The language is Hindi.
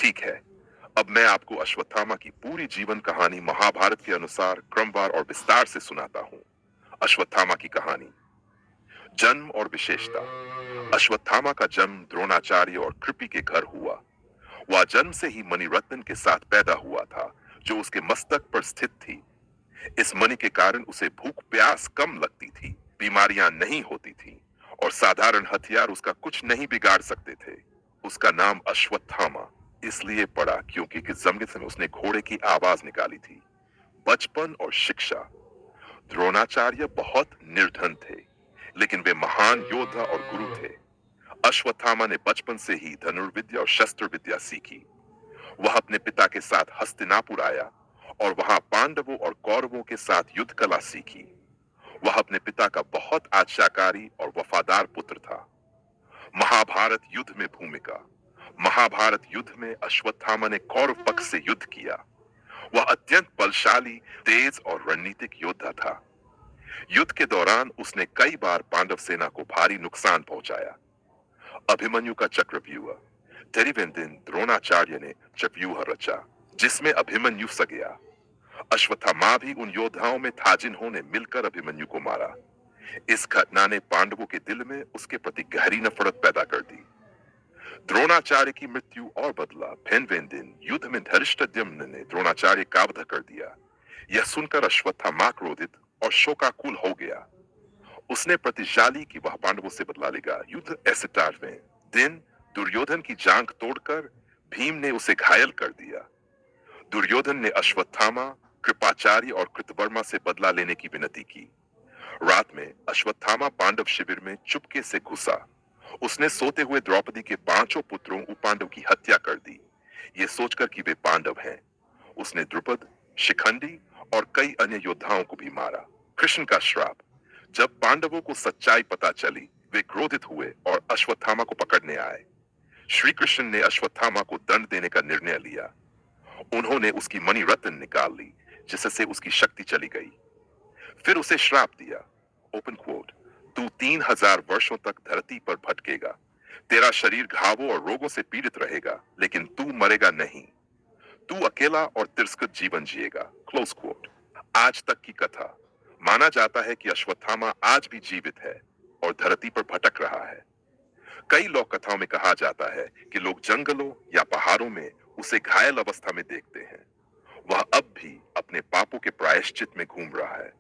ठीक है, अब मैं आपको अश्वत्थामा की पूरी जीवन कहानी महाभारत के अनुसार क्रमवार और विस्तार से सुनाता हूँ। अश्वत्थामा की कहानी। जन्म और विशेषता। अश्वत्थामा का जन्म द्रोणाचार्य और कृपि के घर हुआ। वह जन्म से ही मणिरत्न के साथ पैदा हुआ था, जो उसके मस्तक पर स्थित थी। इस मणि के कारण उसे भूख प्यास कम लगती थी, बीमारियां नहीं होती थी और साधारण हथियार उसका कुछ नहीं बिगाड़ सकते थे। उसका नाम अश्वत्थामा इसलिए पड़ा क्योंकि जन्म में उसने घोड़े की आवाज निकाली थी। बचपन और शिक्षा। द्रोणाचार्य बहुत निर्धन थे, लेकिन वे महान योद्धा और गुरु थे। अश्वत्थामा ने बचपन से ही धनुर्विद्या और शस्त्र विद्या सीखी। वह अपने पिता के साथ हस्तिनापुर आया और वहां पांडवों और कौरवों के साथ युद्ध कला सीखी। वह अपने पिता का बहुत आज्ञाकारी और वफादार पुत्र था। महाभारत युद्ध में भूमिका। महाभारत युद्ध में अश्वत्थामा ने कौरव पक्ष से युद्ध किया। वह अत्यंत बलशाली, तेज और रणनीतिक योद्धा था। युद्ध के दौरान उसने कई बार पांडव सेना को भारी नुकसान पहुंचाया। अभिमन्यु का चक्रव्यूह। तेरहवें दिन द्रोणाचार्य ने चक्रव्यूह रचा, जिसमें अभिमन्यु स गया। अश्वत्थामा भी उन योद्धाओं में था जिन्होंने मिलकर अभिमन्यु को मारा। इस घटना ने पांडवों के दिल में उसके प्रति गहरी नफरत पैदा कर दी। द्रोणाचार्य की मृत्यु और बदला। भिन्न दिन युद्ध में धृष्टद्युम्न ने द्रोणाचार्य का वध कर दिया। यह सुनकर अश्वत्थामा क्रोधित और शोकाकुल हो गया। उसने प्रतिज्ञा ली कि वह पांडवों से बदला लेगा। युद्ध 68वें दिन दुर्योधन की जांघ तोड़कर भीम ने उसे घायल कर दिया। दुर्योधन ने अश्वत्थामा, कृपाचार्य और कृतवर्मा से बदला लेने की विनती की। रात में अश्वत्थामा पांडव शिविर में चुपके से घुसा। उसने सोते हुए द्रौपदी के पांचों पुत्रों उपांडव की हत्या कर दी, ये सोचकर कि वे पांडव हैं। उसने द्रुपद, शिखंडी और कई अन्य योद्धाओं को भी मारा। कृष्ण का श्राप। जब पांडवों को सच्चाई पता चली, वे क्रोधित हुए और अश्वत्थामा को पकड़ने आए। श्री कृष्ण ने अश्वत्थामा को दंड देने का निर्णय लिया। उन्होंने उसकी मणिरत्न निकाल ली, जिससे उसकी शक्ति चली गई। फिर उसे श्राप दिया। ओपन कोट, तू 3000 वर्षों तक धरती पर भटकेगा। तेरा शरीर घावों और रोगों से पीड़ित रहेगा, लेकिन तू मरेगा नहीं। तू अकेला और तिरस्कृत जीवन जिएगा। Close coat. आज तक की कथा। माना जाता है कि अश्वत्थामा आज भी जीवित है और धरती पर भटक रहा है। कई लोक कथाओं में कहा जाता है कि लोग जंगलों या पहाड़ों में उसे घायल अवस्था में देखते हैं। वह अब भी अपने पापों के प्रायश्चित में घूम रहा है।